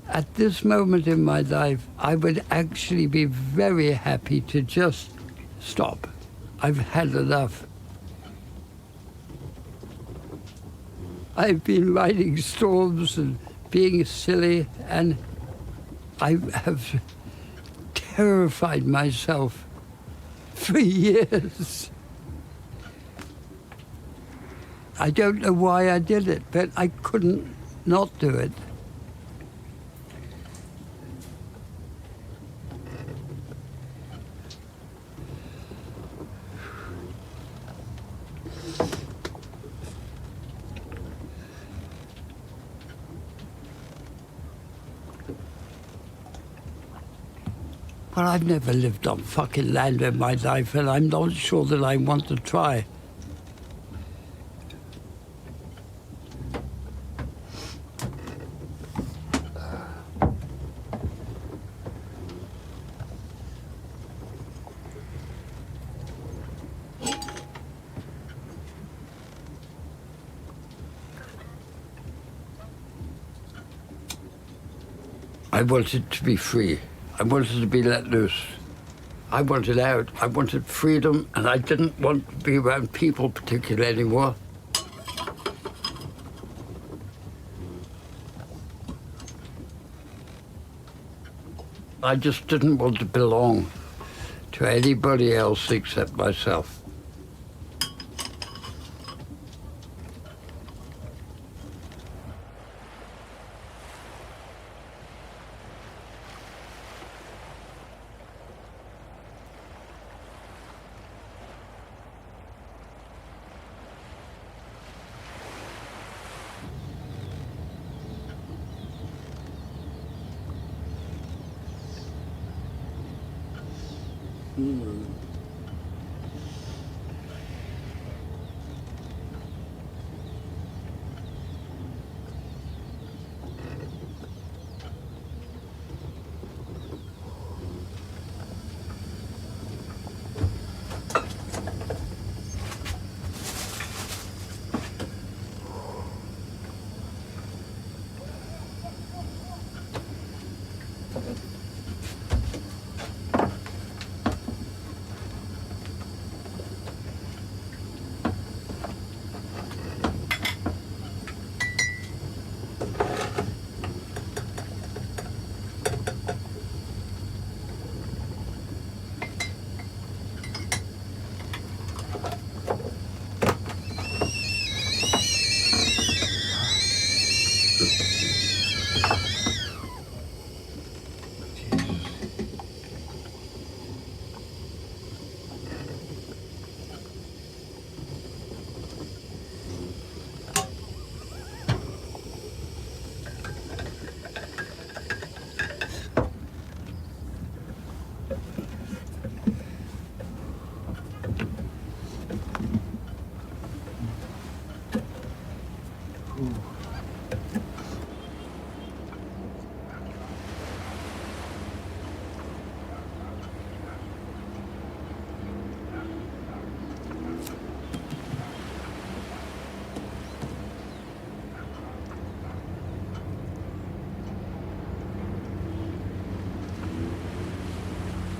At this moment in my life, I would actually be very happy to just stop. I've had enough. I've been writing storms and being silly, and I have terrified myself for years. I don't know why I did it, but I couldn't not do it. Well, I've never lived on fucking land in my life, and I'm not sure that I want to try. I wanted to be free. I wanted to be let loose. I wanted out. I wanted freedom, and I didn't want to be around people particularly anymore. I just didn't want to belong to anybody else except myself. Mm.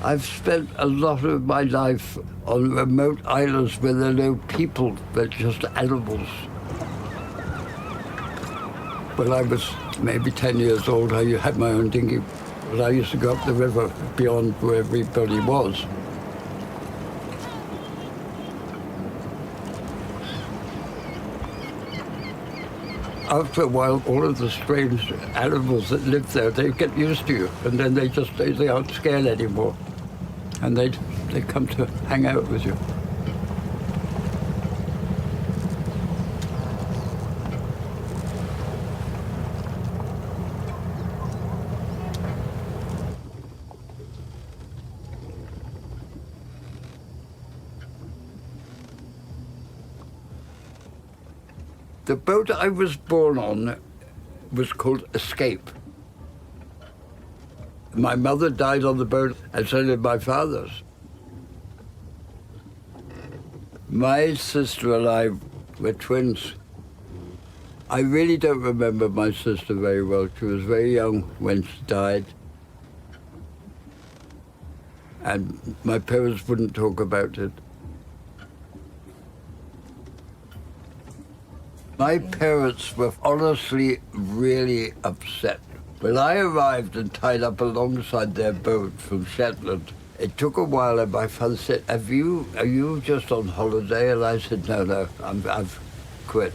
I've spent a lot of my life on remote islands where there are no people, but just animals. When I was maybe 10 years old, I had my own dinghy, but I used to go up the river beyond where everybody was. After a while, all of the strange animals that live there, they get used to you, and then they aren't scared anymore. And they come to hang out with you. The boat I was born on was called Escape. My mother died on the boat, and so did my father's. My sister and I were twins. I really don't remember my sister very well. She was very young when she died. And my parents wouldn't talk about it. My parents were honestly really upset. When I arrived and tied up alongside their boat from Shetland, it took a while, and my father said, are you just on holiday? And I said, no, I've quit.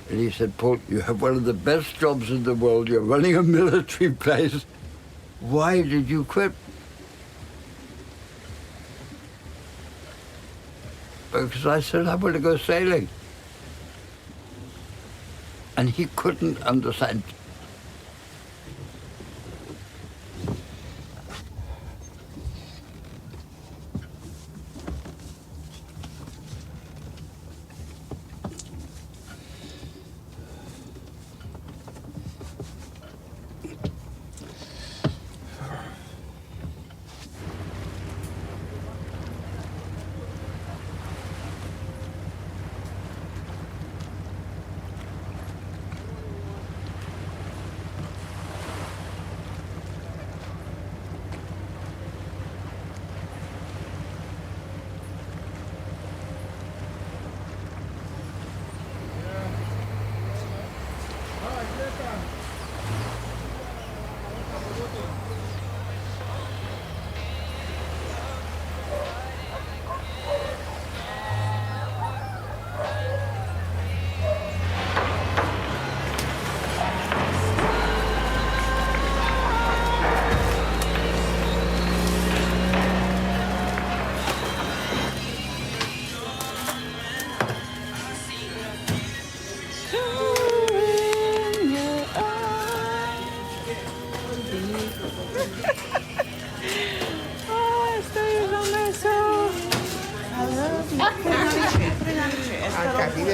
And he said, Paul, you have one of the best jobs in the world. You're running a military base. Why did you quit? Because I said, I want to go sailing. And he couldn't understand.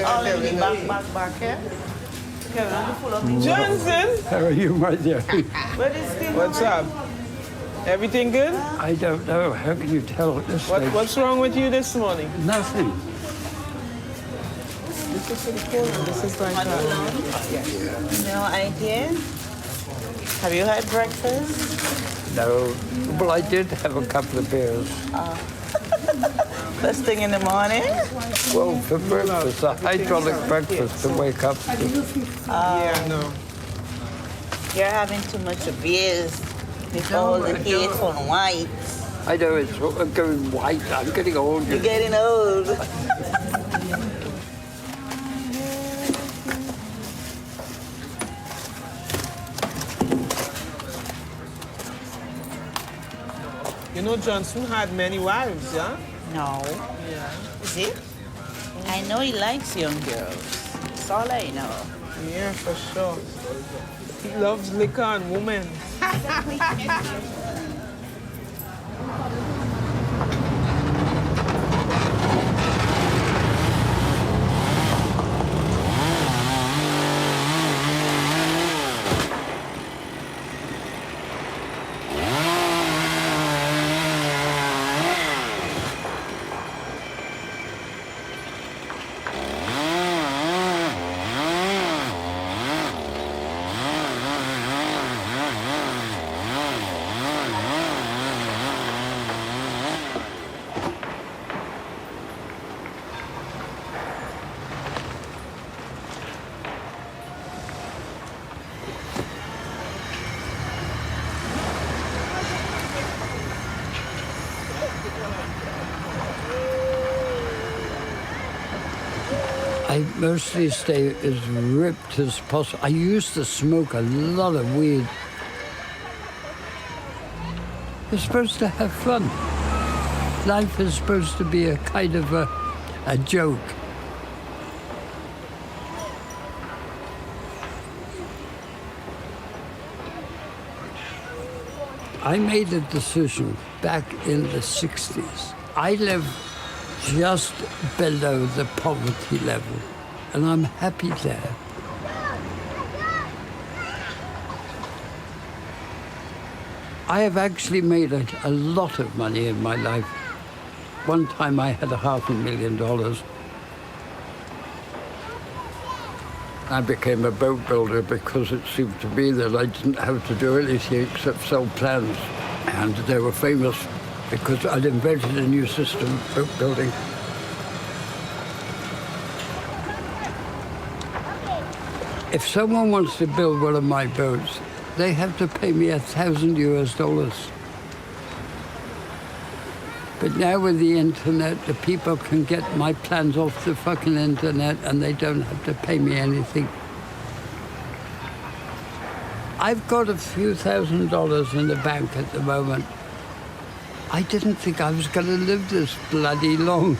All in the back here. Johnson, How are you, my dear? what's up? Everything good? I don't know. How can you tell at this stage? What's wrong with you this morning? Nothing. This is for the phone. This is like No idea. Have you had breakfast? No. Well, I did have a couple of beers. First thing in the morning? Well, for breakfast, a hydraulic breakfast to wake up to. yeah, no. You're having too much of beers with all the hateful white. I know it's going white. I'm getting old. You're getting old. You know, Johnson had many wives, yeah? No. Yeah. Is it? I know he likes young girls. That's all I know. Yeah, for sure. He loves liquor and women. I mostly stay as ripped as possible. I used to smoke a lot of weed. You're supposed to have fun. Life is supposed to be a kind of a joke. I made a decision back in the 60s. I live just below the poverty level, and I'm happy there. I have actually made a lot of money in my life. One time I had $500,000. I became a boat builder because it seemed to me that I didn't have to do anything except sell plans. And they were famous because I'd invented a new system, boat building. If someone wants to build one of my boats, they have to pay me $1,000 US. But now with the internet, the people can get my plans off the fucking internet and they don't have to pay me anything. I've got a few $1,000s in the bank at the moment. I didn't think I was going to live this bloody long.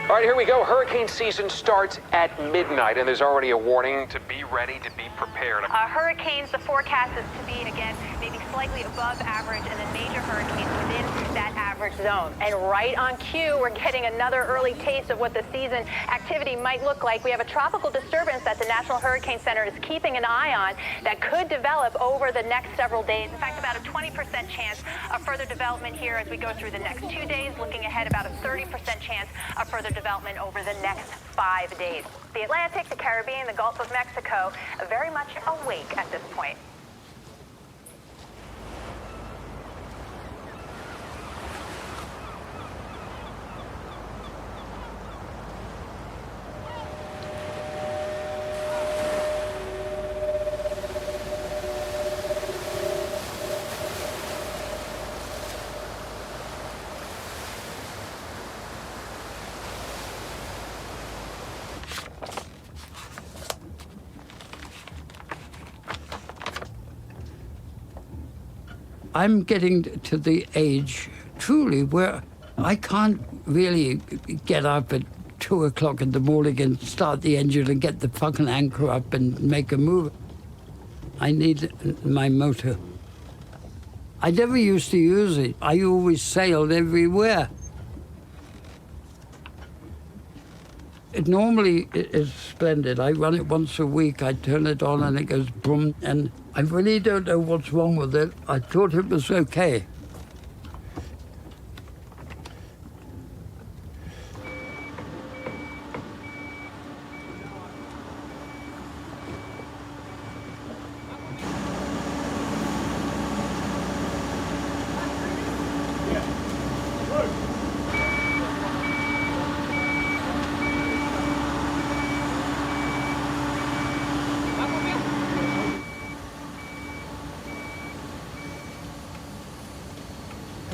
All right, here we go. Hurricane season starts at midnight, and there's already a warning to be ready, to be prepared. Hurricanes, the forecast is to be, again, maybe slightly above average, and then major hurricanes within that average zone. And right on cue, we're getting another early taste of what the season activity might look like. We have a tropical disturbance that the National Hurricane Center is keeping an eye on that could develop over the next several days. In fact, about a 20% chance of further development here as we go through the next 2 days. Looking ahead, about a 30% chance of further development over the next 5 days. The Atlantic, the Caribbean, the Gulf of Mexico, very much awake at this point. I'm getting to the age, truly, where I can't really get up at 2 o'clock in the morning and start the engine and get the fucking anchor up and make a move. I need my motor. I never used to use it. I always sailed everywhere. It normally is splendid. I run it once a week. I turn it on and it goes boom. And I really don't know what's wrong with it. I thought it was okay.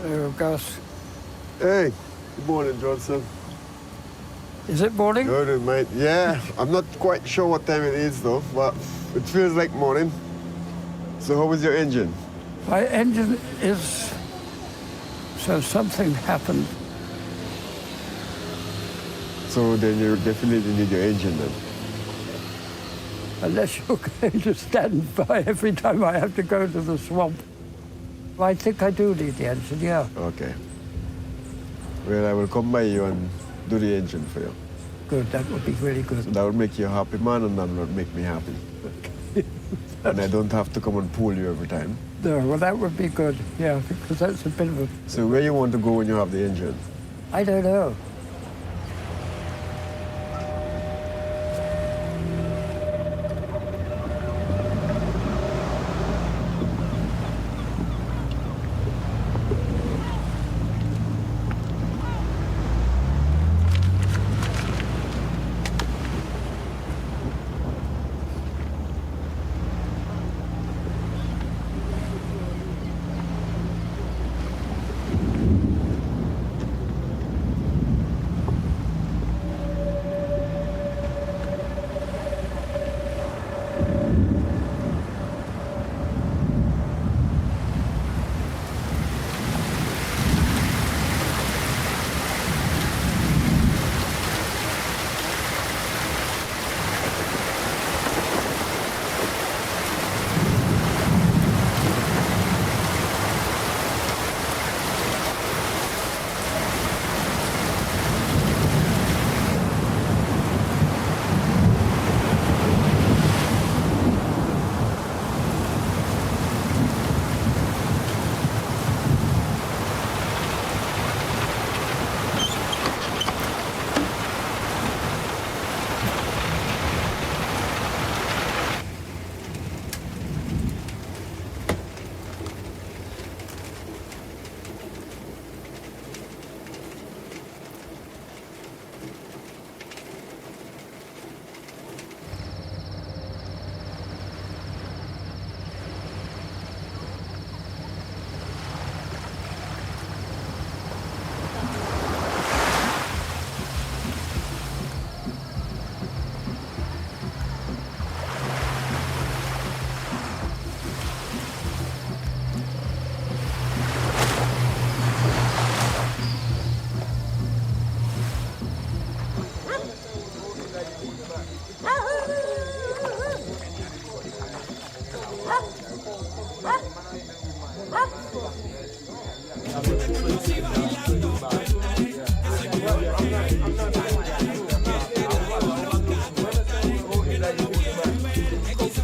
Hello, Gus. Hey, good morning, Johnson. Is it morning? Good, mate. Yeah, I'm not quite sure what time it is, though, but it feels like morning. So how was your engine? My engine is... So something happened. So then you definitely need your engine then. Unless you're going to stand by every time I have to go to the swamp. I think I do need the engine, yeah. Okay. Well, I will come by you and do the engine for you. Good, that would be really good. So that would make you a happy man, and that would make me happy. And I don't have to come and pull you every time. No, well, that would be good, yeah, because that's a bit of a... So where you want to go when you have the engine? I don't know.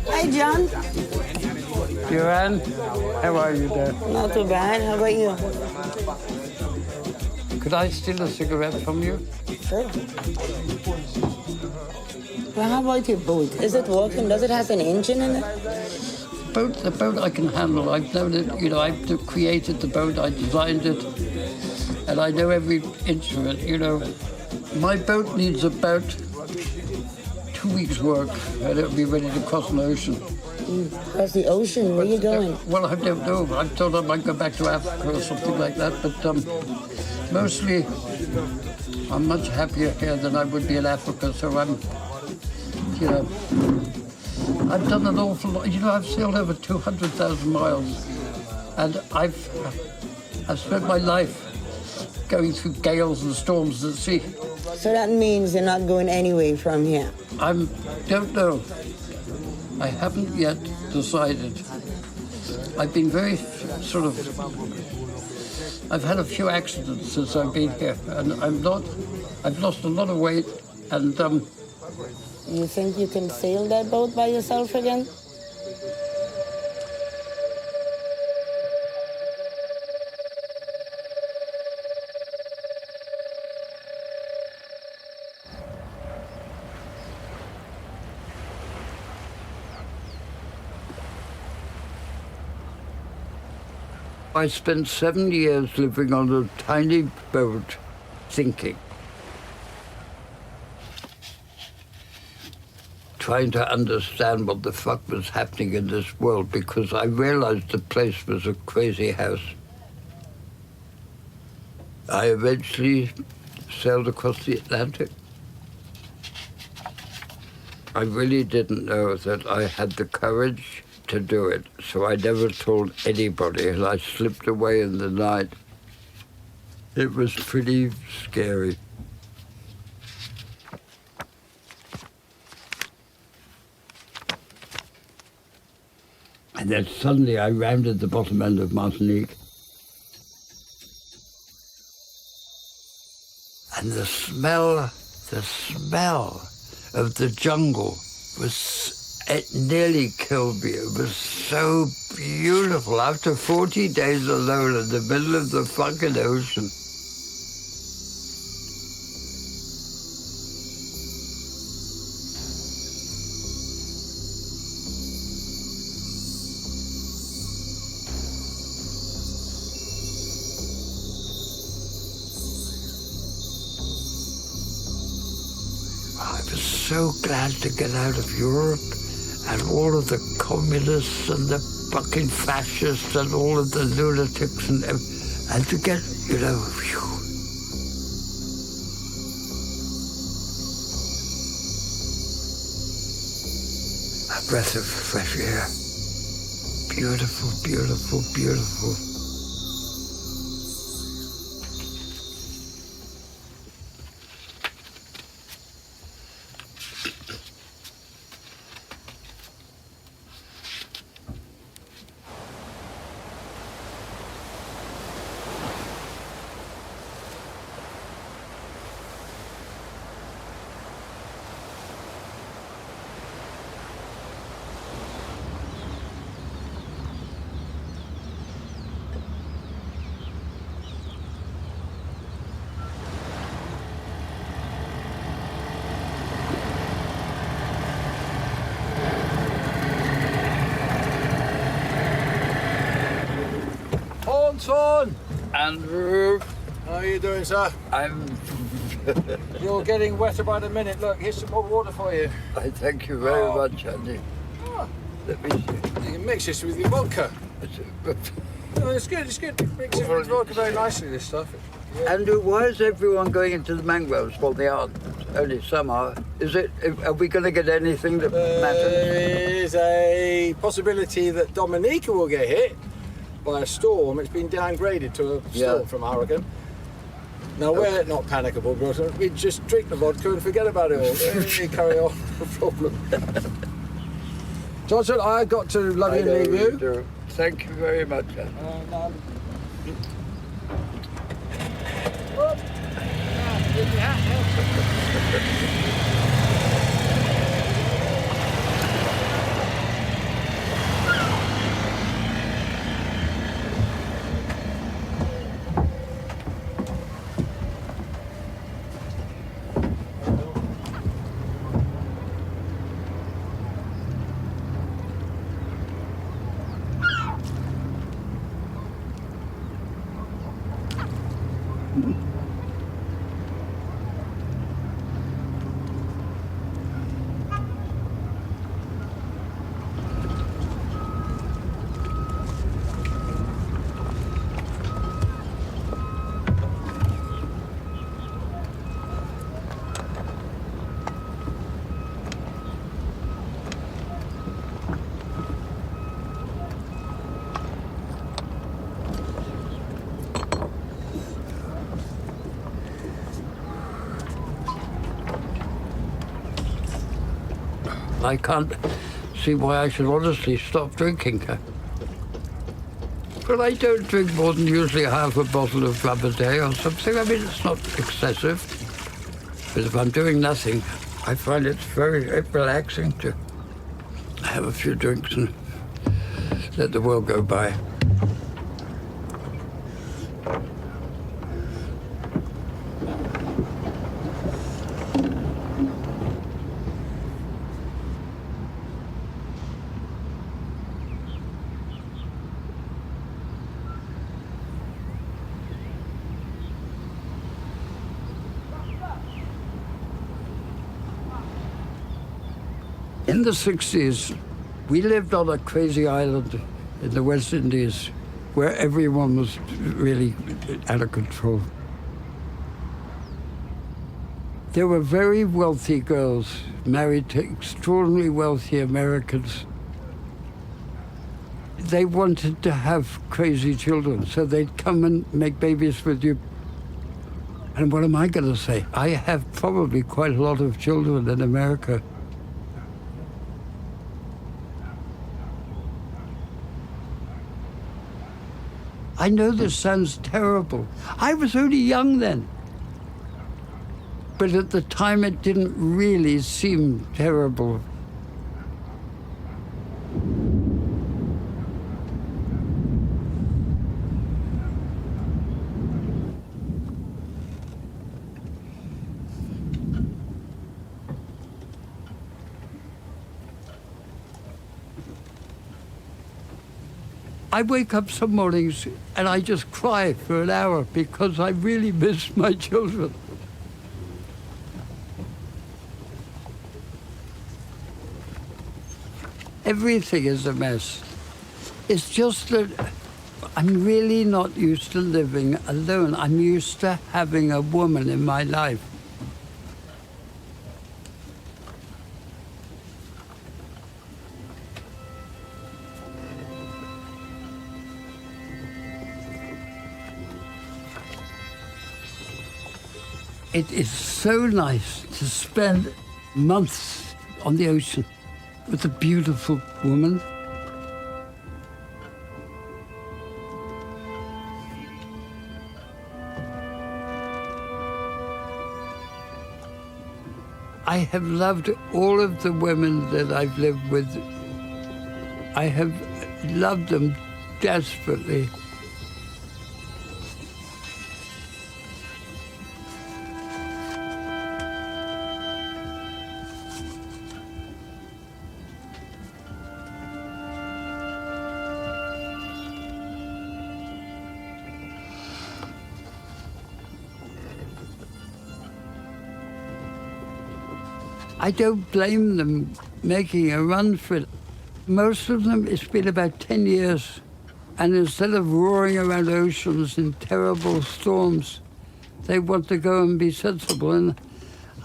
Hi, John. Joanne, how are you there? Not too bad. How about you? Could I steal a cigarette from you? Sure. Well, how about your boat? Is it working? Does it have an engine in it? The boat I can handle. I've known it, you know, I've created the boat, I designed it, and I know every inch of it, you know. My boat needs about 2 weeks' work, and it'll be ready to cross an ocean. Across the ocean? Where are you going? Well, I don't know. I thought I might go back to Africa or something like that, but mostly I'm much happier here than I would be in Africa, so I'm, you know, I've done an awful lot. You know, I've sailed over 200,000 miles, and I've spent my life going through gales and storms at sea. So that means you're not going anywhere from here? I don't know. I haven't yet decided. I've been very sort of... I've had a few accidents since I've been here, and I've lost a lot of weight, and You think you can sail that boat by yourself again? I spent 7 years living on a tiny boat, thinking. Trying to understand what the fuck was happening in this world, because I realized the place was a crazy house. I eventually sailed across the Atlantic. I really didn't know that I had the courage to do it, so I never told anybody, and I slipped away in the night. It was pretty scary. And then suddenly I rounded the bottom end of Martinique. And the smell of the jungle it nearly killed me. It was so beautiful. After 40 days alone in the middle of the fucking ocean. I was so glad to get out of Europe and all of the communists and the fucking fascists and all of the lunatics and to get, you know, whew. A breath of fresh air. Beautiful, beautiful, beautiful. Son! Andrew. How are you doing, sir? I'm... You're getting wetter by the minute. Look, here's some more water for you. I thank you very much, Andy. Oh. Let me see. You can mix this with your vodka. No, it's good, it's good. Mix it with vodka very nicely, this stuff. Yeah. Andrew, why is everyone going into the mangroves? Well, they aren't. Only some are. Are we going to get anything that matters? There is a possibility that Dominica will get hit by a storm. It's been downgraded to a storm from Hurricane. Now, we're not panicable, brother. We just drink the vodka and forget about it all. We carry on, no problem. Johnson, I got to love you and leave you. Do. Thank you very much. I can't see why I should honestly stop drinking. But I don't drink more than usually half a bottle of rum a day or something. I mean, it's not excessive. But if I'm doing nothing, I find it's very relaxing to have a few drinks and let the world go by. In the 60s, we lived on a crazy island in the West Indies where everyone was really out of control. There were very wealthy girls married to extraordinarily wealthy Americans. They wanted to have crazy children, so they'd come and make babies with you. And what am I going to say? I have probably quite a lot of children in America. I know this sounds terrible. I was only young then. But at the time, it didn't really seem terrible. I wake up some mornings and I just cry for an hour because I really miss my children. Everything is a mess. It's just that I'm really not used to living alone. I'm used to having a woman in my life. It is so nice to spend months on the ocean with a beautiful woman. I have loved all of the women that I've lived with. I have loved them desperately. I don't blame them making a run for it. Most of them, it's been about 10 years. And instead of roaring around oceans in terrible storms, they want to go and be sensible. And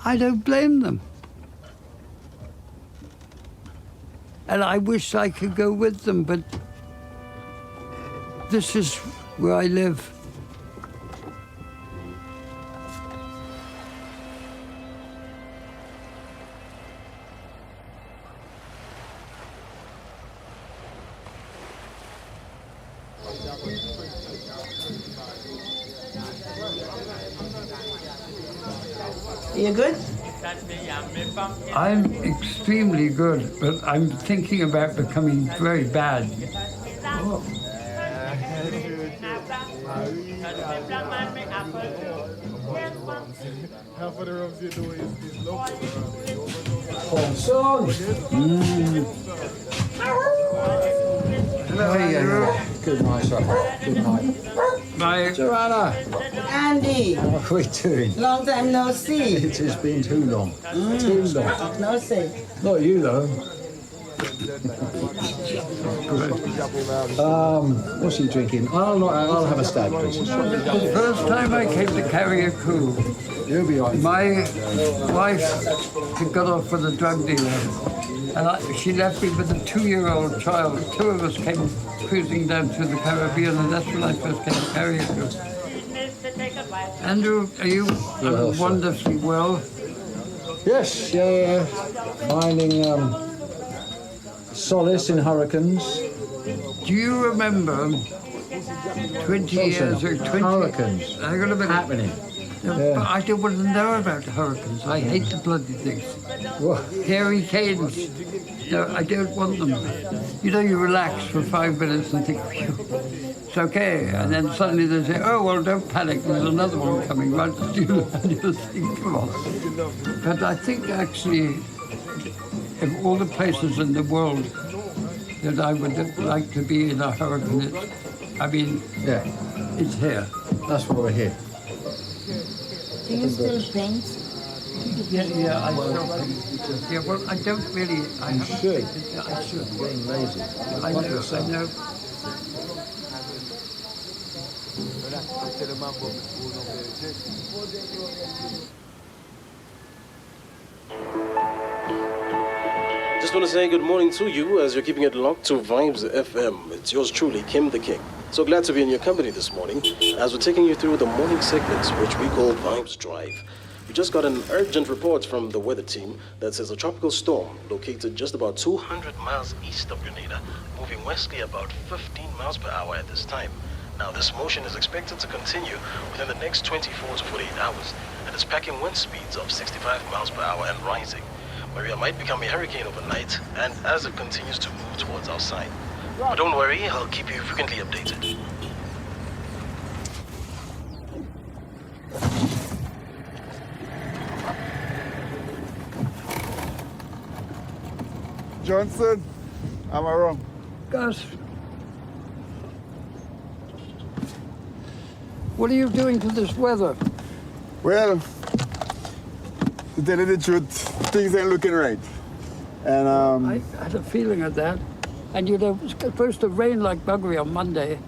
I don't blame them. And I wish I could go with them, but this is where I live. You good? I'm extremely good, but I'm thinking about becoming very bad. Oh. Half of the rums you do is local. Good night, sir. Good night. Bye. Joanna, Andy, how are we doing? long time no see. It has been too long. Too long. No see. Not you, though. What's he drinking? I'll have a stag, please. The first time I came to Carriacou, You'll be right. my wife had got off with a drug dealer, and she left me with a 2-year-old child. 2 of us came cruising down to the Caribbean, and that's when I first came to Carriacou. Andrew, are you wonderfully well? Yes, yeah. Finding solace in hurricanes. Do you remember 20 years or 20... Hurricanes Hang on a minute. happening. No, Yeah. but I don't want to know about hurricanes. I hate the bloody things. What? Hurricanes. No, I don't want them. You know, you relax for 5 minutes and think, phew, it's okay. And then suddenly they say, oh, well, don't panic. There's another one coming right at you. And you think, come on. But I think actually, of all the places in the world that I would like to be in a hurricane, Yeah, it's here. that's why we're here. Do you still paint? Yeah, I still think. Yeah, well, I don't really. You should. I should. You're getting lazy. I know. Just want to say good morning to you as you're keeping it locked to Vibes FM. It's yours truly, Kim the King. So glad to be in your company this morning as we're taking you through the morning segments, which we call Vibes Drive. We just got an urgent report from the weather team that says a tropical storm located just about 200 miles east of Grenada, moving westly about 15 miles per hour at this time. Now, this motion is expected to continue within the next 24 to 48 hours, and is packing wind speeds of 65 miles per hour and rising. Maria might become a hurricane overnight, and as it continues to move towards our side. But don't worry, I'll keep you frequently updated. Johnson, am I wrong? Gus, what are you doing to this weather? Well, to tell you the truth, things ain't looking right. And I had a feeling of that. And you know, it was supposed to rain like buggery on Monday.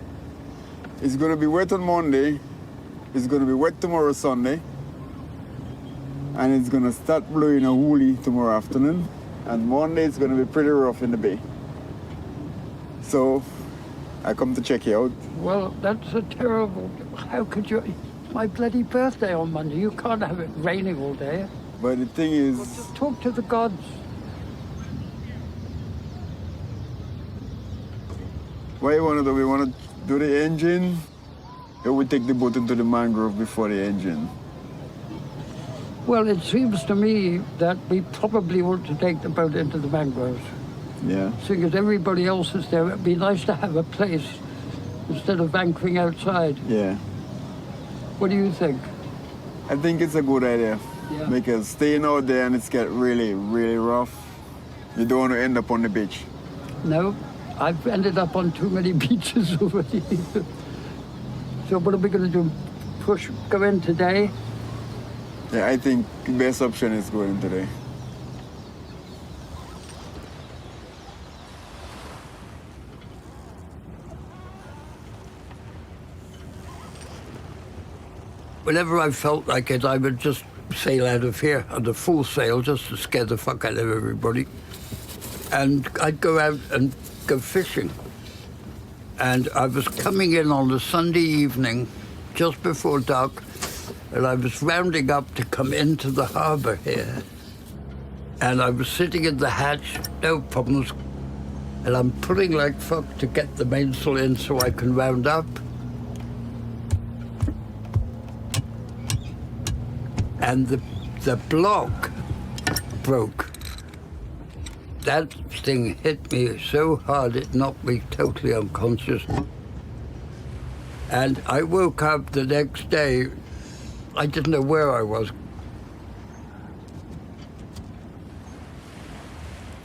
it's going to be wet on Monday. It's going to be wet tomorrow, Sunday. And it's going to start blowing a woolly tomorrow afternoon. And Monday it's going to be pretty rough in the bay. So I come to check you out. Well, that's a terrible... How could you... My bloody birthday on Monday. You can't have it raining all day. But the thing is... Well, just talk to the gods. What you want to do? We want to do the engine, or we take the boat into the mangrove before the engine? Well, it seems to me that we probably want to take the boat into the mangroves. Yeah. Seeing as everybody else is there, it'd be nice to have a place instead of anchoring outside. Yeah. What do you think? I think it's a good idea. Yeah. Because staying out there and it's get really, really rough, you don't want to end up on the beach. No, I've ended up on too many beaches already. So what are we going to do? Go in today? Yeah, I think the best option is going today. Whenever I felt like it, I would just sail out of here under full sail just to scare the fuck out of everybody. And I'd go out and go fishing. And I was coming in on a Sunday evening, just before dark, and I was rounding up to come into the harbour here. And I was sitting in the hatch, no problems, and I'm pulling like fuck to get the mainsail in so I can round up. And the block broke. That thing hit me so hard it knocked me totally unconscious. And I woke up the next day, I didn't know where I was.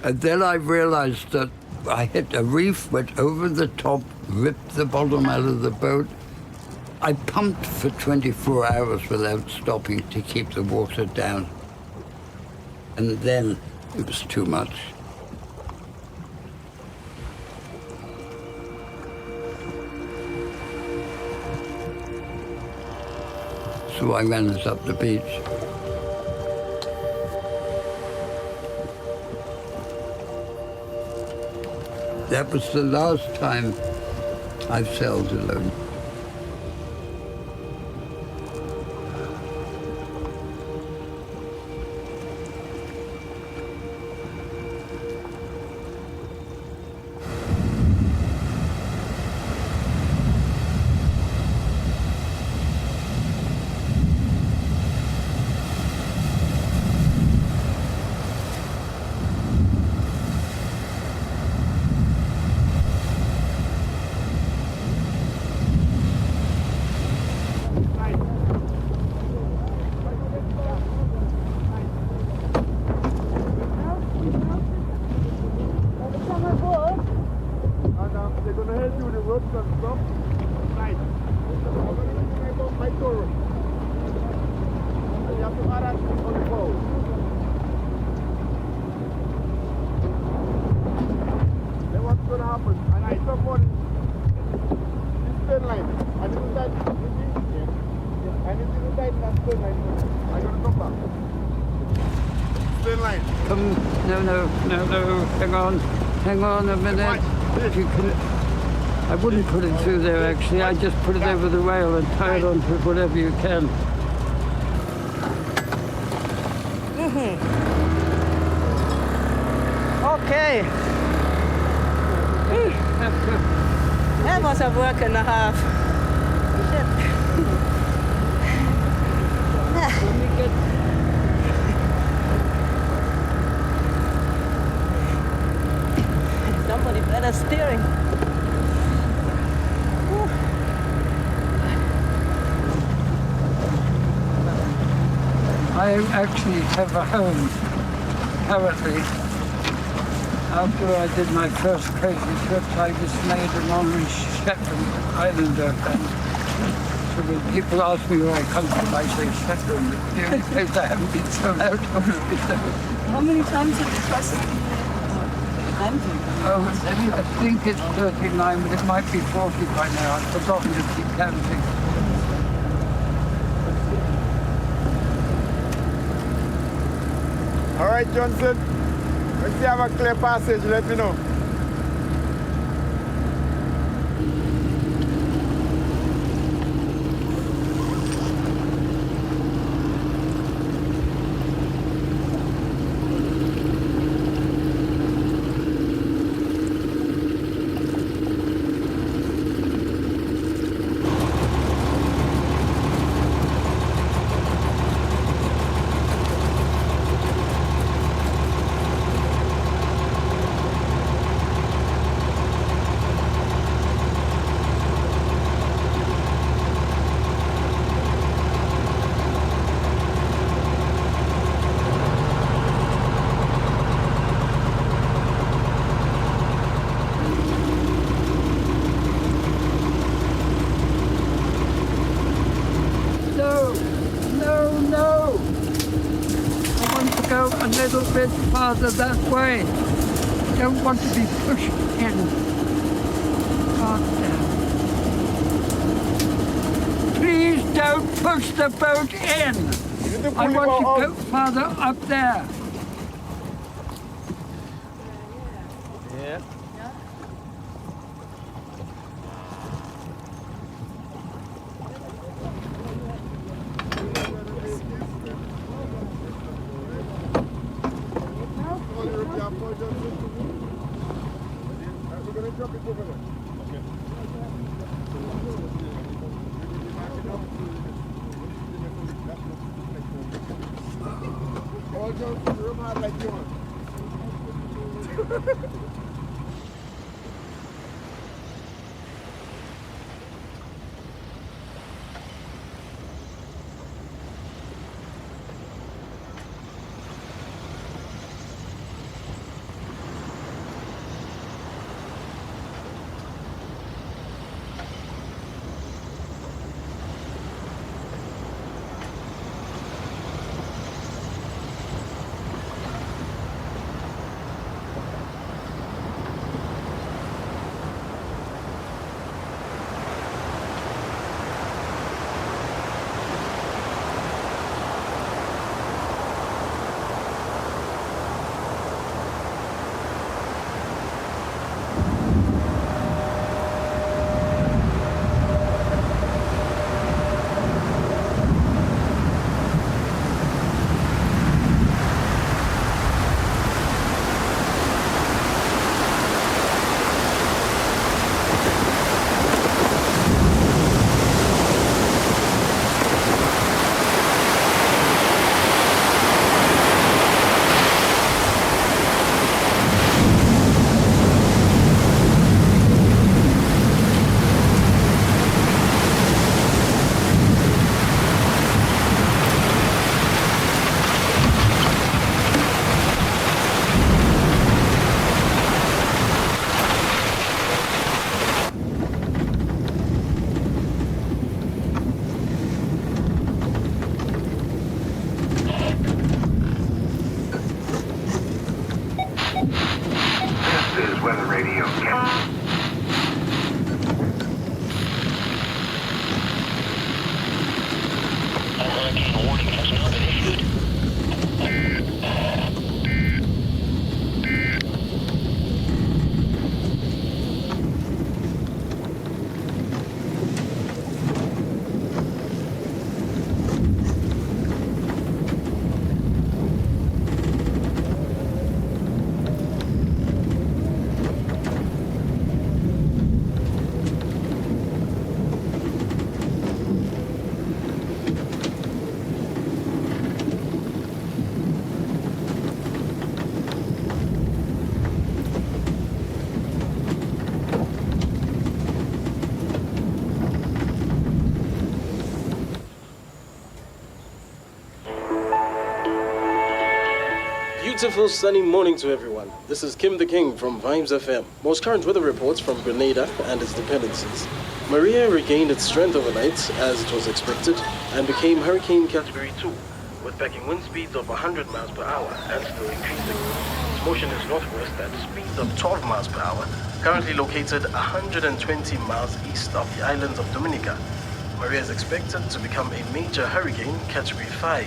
And then I realized that I hit a reef, went over the top, ripped the bottom out of the boat. I pumped for 24 hours without stopping to keep the water down. And then it was too much. So I ran us up the beach. That was the last time I've sailed alone. And it's inside, and it's inside that stone line. I'm going to come back. Stone line. Come, no, hang on a minute. If you can, I wouldn't put it through there actually, I just put it over the rail and tie it onto it whatever you can. Okay. That was a work and a half. Somebody better steering. I actually have a home currently. After I did my first crazy trip, I was made an honorary Shetland Islander. And so when people ask me where I come from, I say Shetland. The only place I haven't been thrown out of. How many times have you crossed? Oh, I think it's 39, but it might be 40 by now. I've forgotten to keep counting. All right, Johnson. If you have a clear passage, let me know. No. I want to go a little bit farther that way. I don't want to be pushed in. God damn. Please don't push the boat in. I want to go farther up there. Yeah. beautiful sunny morning to everyone. This is Kim the King from Vibes FM. Most current weather reports from Grenada and its dependencies. Maria regained its strength overnight, as it was expected, and became Hurricane Category 2, with backing wind speeds of 100 miles per hour and still increasing. Its motion is northwest at speeds of 12 miles per hour, currently located 120 miles east of the islands of Dominica. Maria is expected to become a major hurricane, Category 5.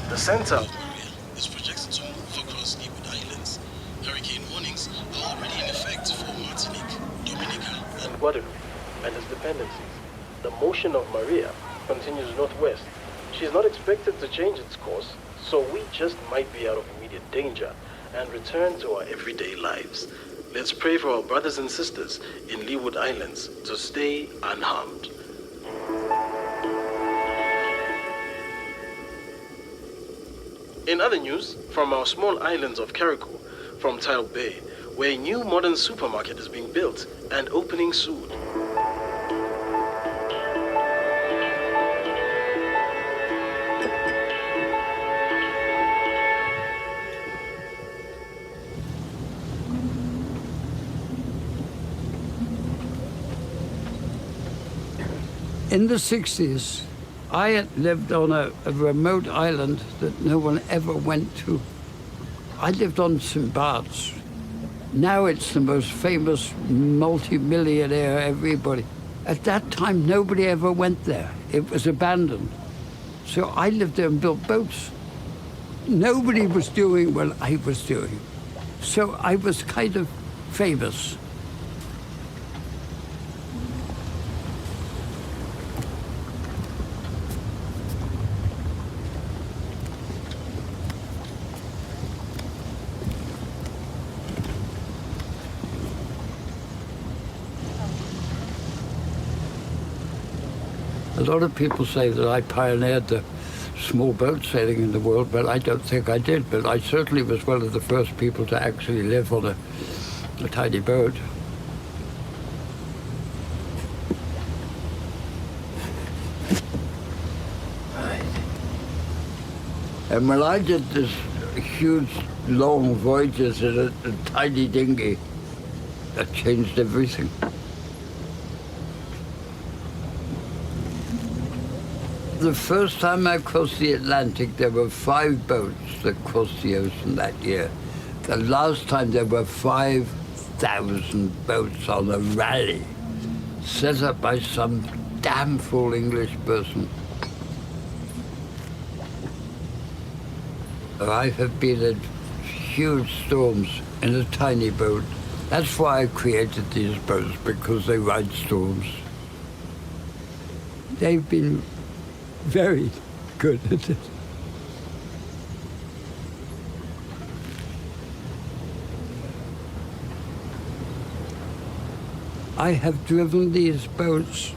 The center of Maria is projected to move across Leeward Islands. Hurricane warnings are already in effect for Martinique, Dominica, and Guadeloupe and its dependencies. The motion of Maria continues northwest. She is not expected to change its course, so we just might be out of immediate danger and return to our everyday lives. Let's pray for our brothers and sisters in Leeward Islands to stay unharmed. In other news, from our small islands of Carriacou, from Tile Bay, where a new modern supermarket is being built and opening soon. In the 60s, I had lived on a remote island that no one ever went to. I lived on St. Bart's. Now it's the most famous multi-millionaire everybody. At that time, nobody ever went there. It was abandoned. So I lived there and built boats. Nobody was doing what I was doing. So I was kind of famous. A lot of people say that I pioneered the small boat sailing in the world, but I don't think I did. But I certainly was one of the first people to actually live on a tiny boat. And when I did this huge, long voyages in a tiny dinghy, that changed everything. The first time I crossed the Atlantic, there were 5 boats that crossed the ocean that year. The last time there were 5,000 boats on a rally, set up by some damn fool English person. I have been in huge storms in a tiny boat. That's why I created these boats, because they ride storms. They've been very good at it. I have driven these boats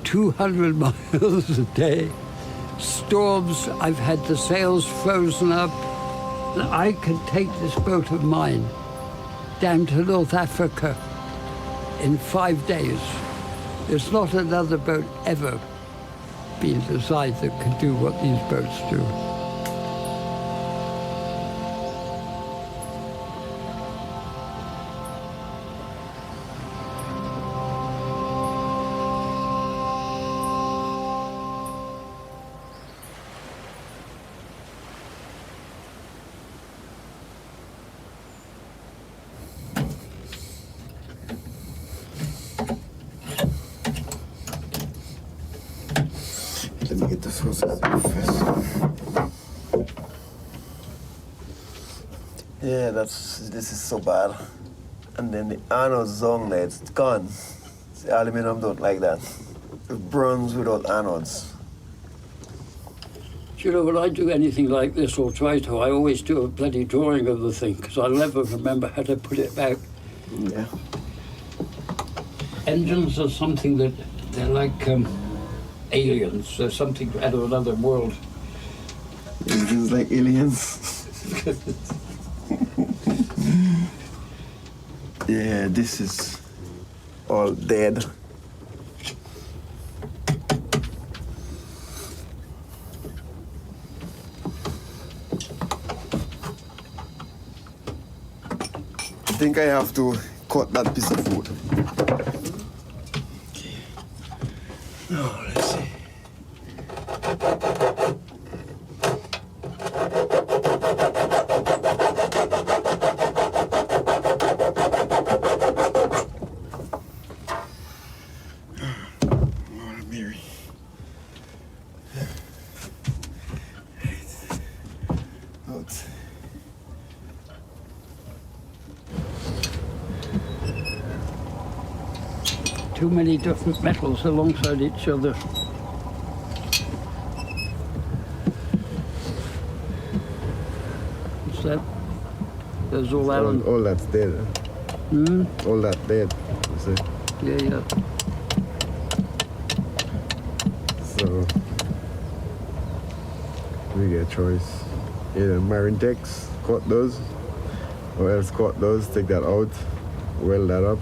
200 miles a day. Storms, I've had the sails frozen up. I can take this boat of mine down to North Africa in 5 days. There's not another boat ever been designed that can do what these boats do. Let me get the sauces first. Yeah, this is so bad. And then the anode zone there, it's gone. The aluminum don't like that. It burns without anodes. You know, when I do anything like this, or try to, I always do a bloody drawing of the thing, because I'll never remember how to put it back. Yeah. Engines are something that, they're like aliens. They're something out of another world. Engines like aliens. Yeah, this is all dead. think I have to cut that piece of wood. Okay. Now, let's see. Lord Mary. Out. Too many different metals alongside each other. What's that? There's all Alan. All that's dead. All that dead. You see? Yeah. So we get a choice. Either Marintex, cut those, or else cut those, take that out, weld that up.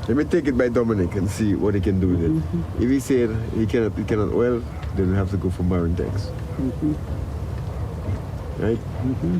Let me take it by Dominic and see what he can do with it. If he said he cannot weld, then we have to go for Marintex. Right? Okay.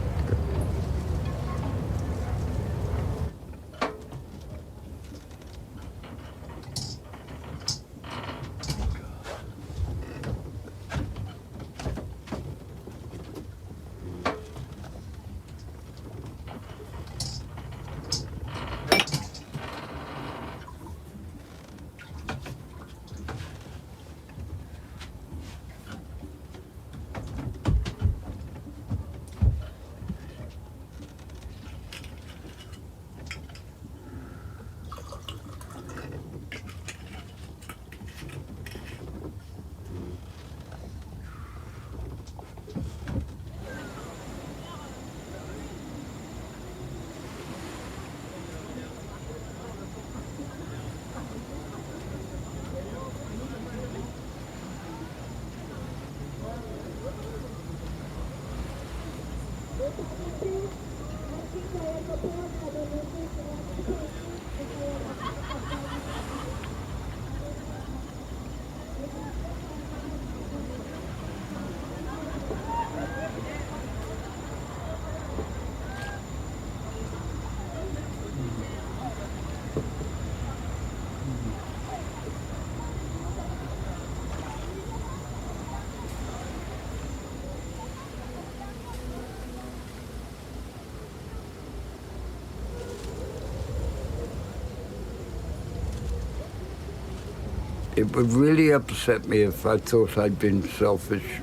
It would really upset me if I thought I'd been selfish.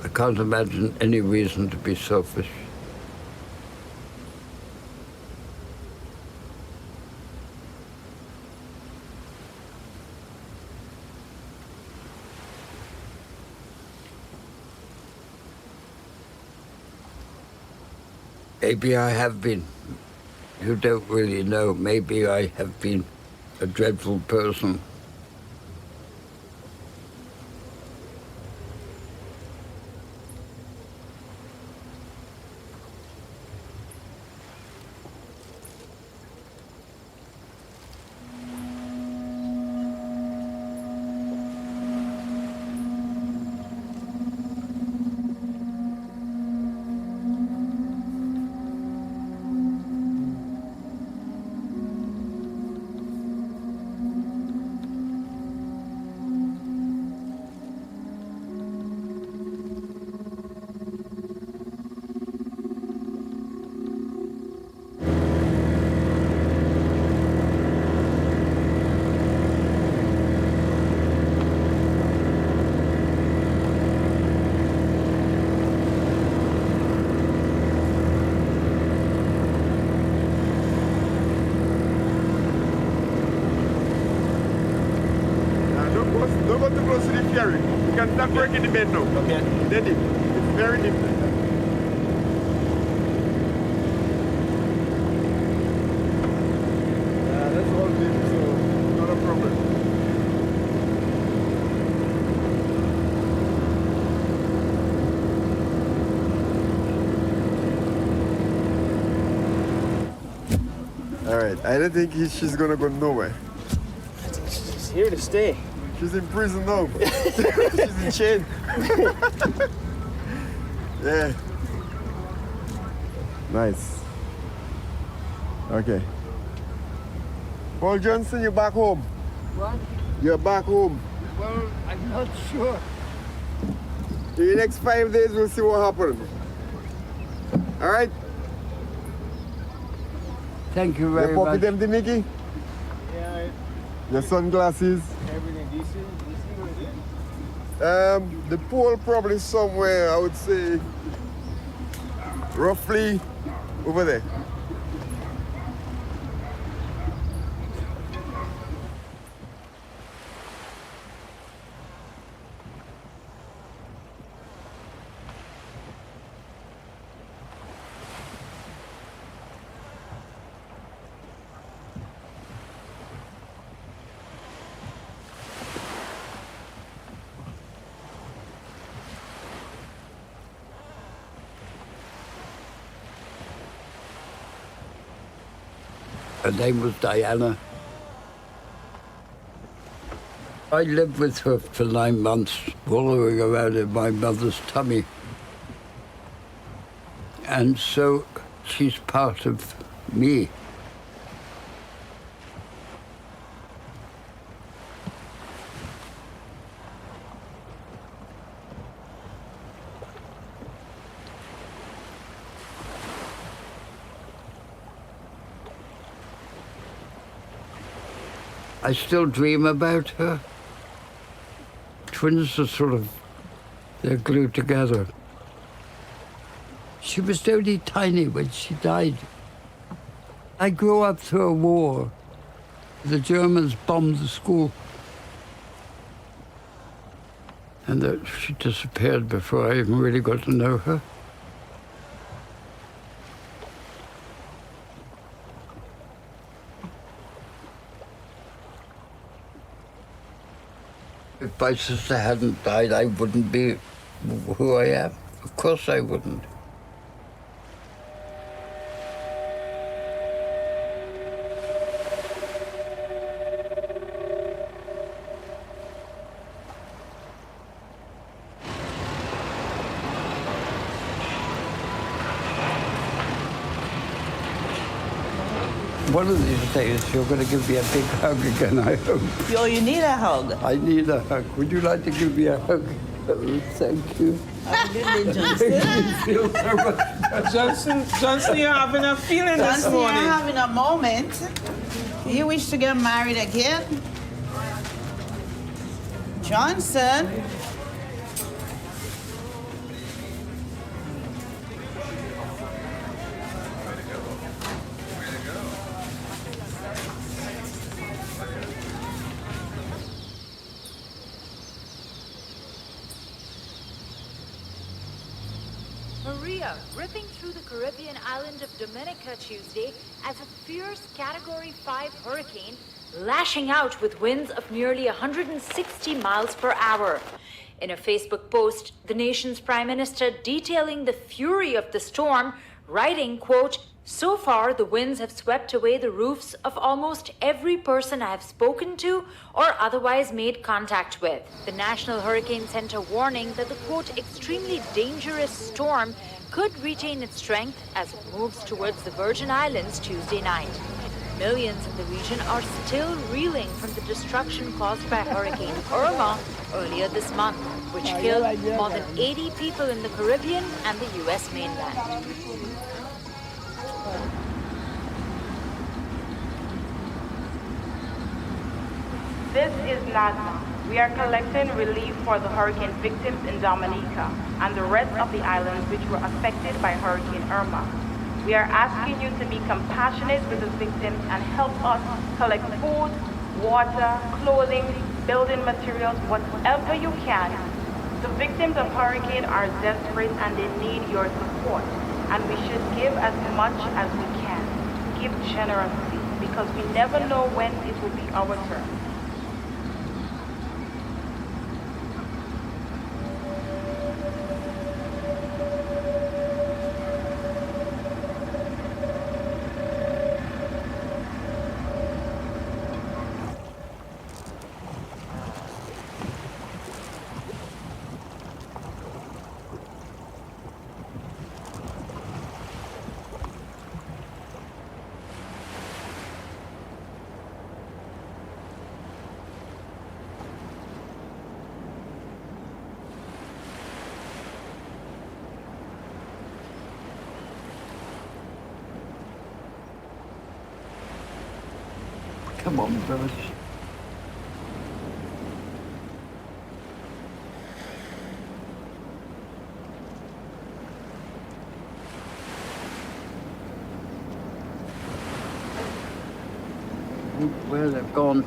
I can't imagine any reason to be selfish. Maybe I have been. You don't really know. Maybe I have been a dreadful person. Don't go too close to the ferry. You can start working the bed now. Okay. Dead deep. It's very deep. That's all deep, so not a problem. All right, I don't think she's gonna go nowhere. I think she's here to stay. She's in prison now. She's in chain. Yeah. Nice. Okay. Paul Johnson, you're back home. What? You're back home. Well, I'm not sure. In the next 5 days, we'll see what happens. All right? Thank you Your very much. pocket empty, Mickey? Yeah. Your sunglasses? Everything decent? The pole probably somewhere, I would say, roughly over there. Her name was Diana. I lived with her for 9 months, wallowing around in my mother's tummy. And so she's part of me. I still dream about her. Twins are sort of, they're glued together. She was only tiny when she died. I grew up through a war. The Germans bombed the school. And she disappeared before I even really got to know her. If my sister hadn't died, I wouldn't be who I am. Of course I wouldn't. One of these days, you're going to give me a big hug again, I hope. Yo, you need a hug. I need a hug. Would you like to give me a hug? Oh, thank you. Feel so much better. Johnson, you're having a feeling this Johnson, morning. you're having a moment. You wish to get married again? Johnson? Maria ripping through the Caribbean island of Dominica Tuesday as a fierce Category 5 hurricane lashing out with winds of nearly 160 miles per hour. In a Facebook post, the nation's prime minister detailing the fury of the storm, writing, quote, "So far, the winds have swept away the roofs of almost every person I have spoken to or otherwise made contact with." The National Hurricane Center warning that the, quote, "extremely dangerous storm could retain its strength as it moves towards the Virgin Islands Tuesday night. Millions in the region are still reeling from the destruction caused by Hurricane Irma earlier this month, which killed more than 80 people in the Caribbean and the U.S. mainland. This is Nazarij. We are collecting relief for the hurricane victims in Dominica and the rest of the islands which were affected by Hurricane Irma. We are asking you to be compassionate with the victims and help us collect food, water, clothing, building materials, whatever you can. The victims of hurricane are desperate and they need your support. And we should give as much as we can. Give generously because we never know when it will be our turn. Come on, Bruce. Well, they've gone.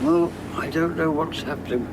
Well, I don't know what's happening.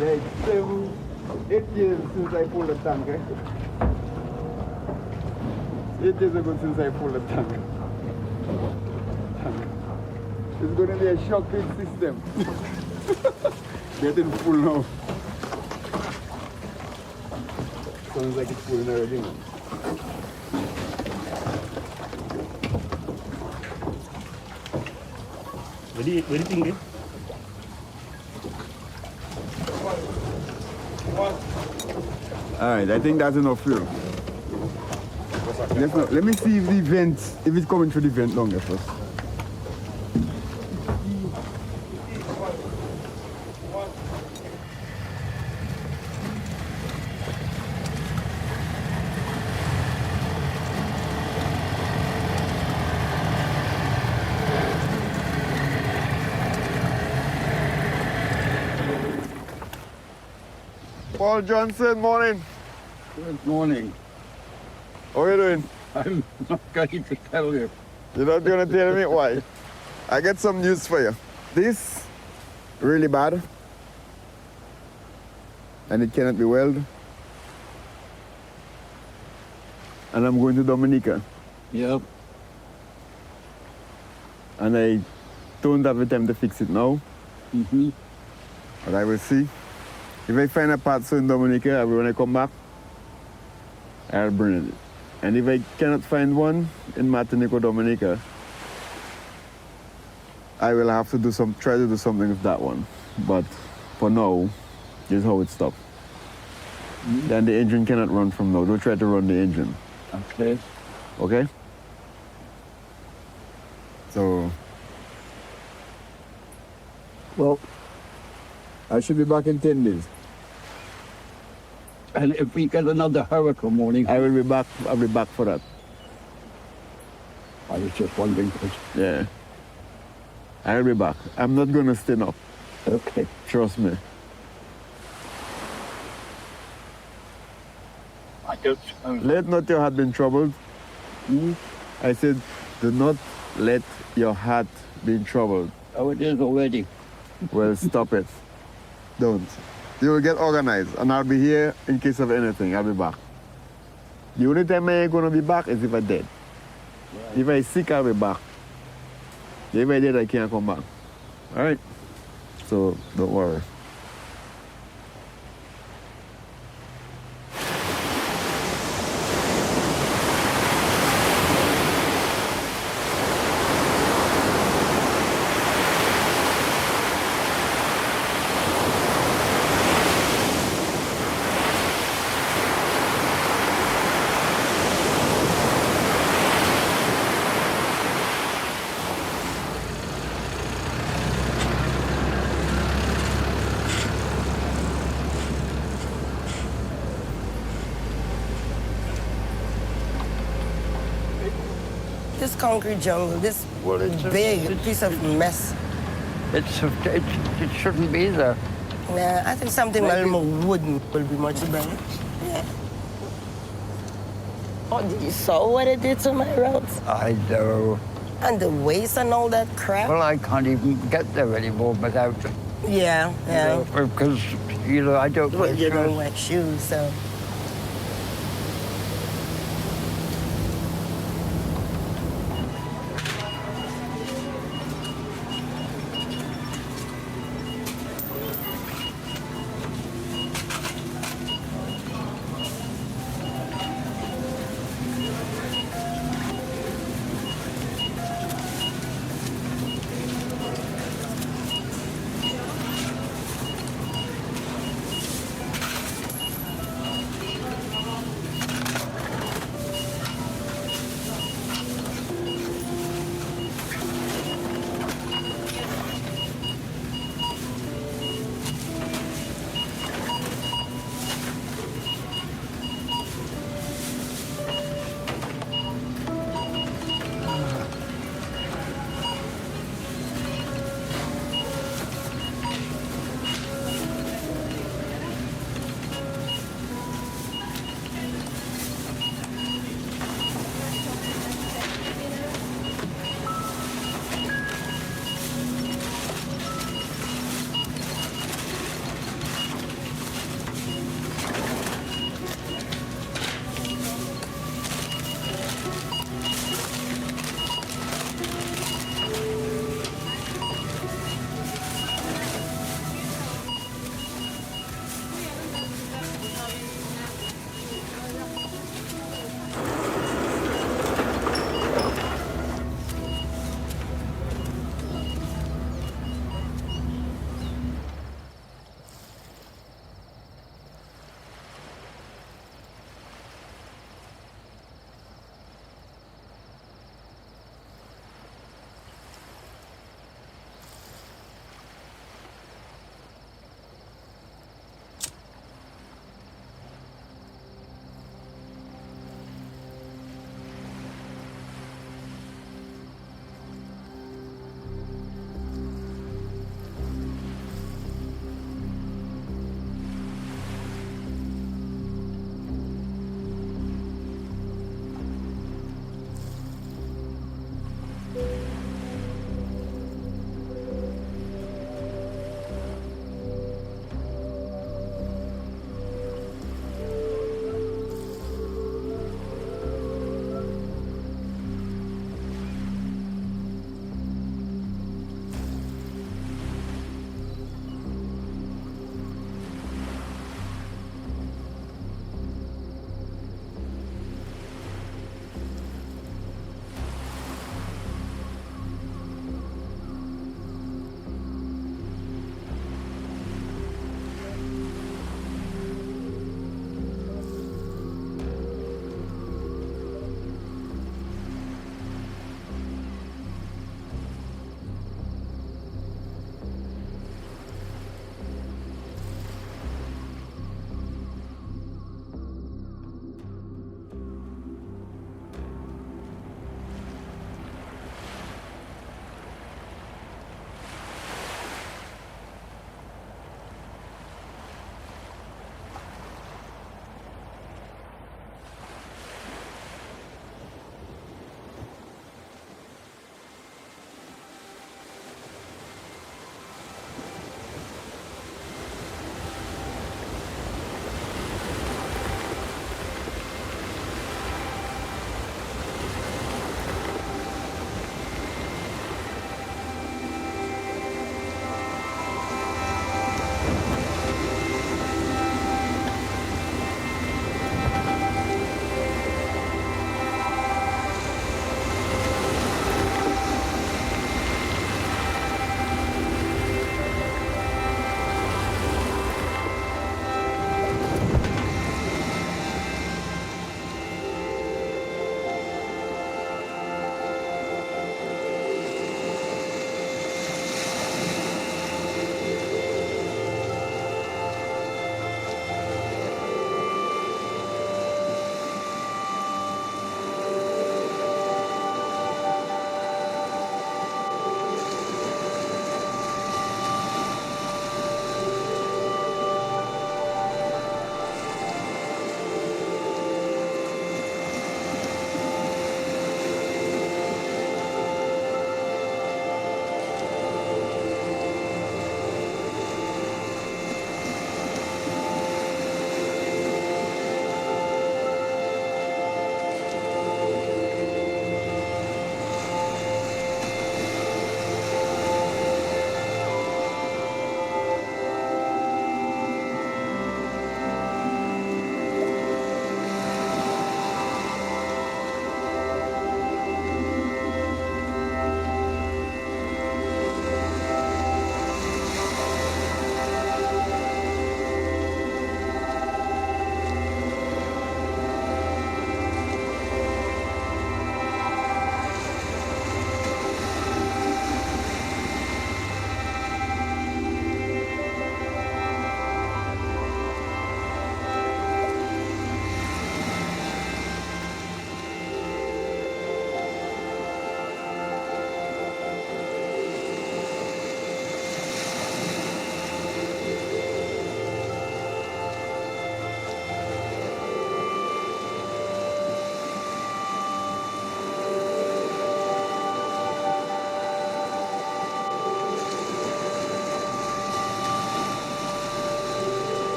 Yeah, it's 8 years since I pulled a tank. 8 years ago since I pulled a tank. It's going to be a shocking system. Getting full now. Sounds like it's full already. What do you think? All right, I think that's enough fuel. Let me see if the vent, if it's coming through the vent longer first. Paul Johnson, morning. Good morning. How are you doing? I'm not going to tell you. You're not going to tell me why? I got some news for you. This, really bad. And it cannot be welded. And I'm going to Dominica. Yep. And I don't have the time to fix it now. Mm-hmm. But I will see. If I find a part so in Dominica, when I come back, I'll bring it. And if I cannot find one in Martinique or Dominica, I will have to try to do something with that one. But for now, this is how it stops. Mm-hmm. Then the engine cannot run from now. Don't try to run the engine. Okay. Okay? So, well, I should be back in 10 days. And if we get another hurricane warning, I will be back. I'll be back for that. I was just wondering. Yeah. I'll be back. I'm not going to stay up. Okay. Trust me. I don't suppose. Let not your heart be troubled. Hmm? I said, do not let your heart be troubled. Oh, it is already. Well, stop it. Don't. You will get organized, and I'll be here in case of anything. I'll be back. The only time I ain't gonna be back is if I'm dead. Right. If I'm sick, I'll be back. If I'm dead, I can't come back. All right? So, don't worry. This concrete jungle, this big piece of mess. It shouldn't be there. Nah, I think something a little more wooden will be much better. Yeah. Oh, did you saw what it did to my roads? I know. And the waste and all that crap? Well, I can't even get there anymore without it. Yeah, yeah. Because, I don't Well, you don't wear shoes, so...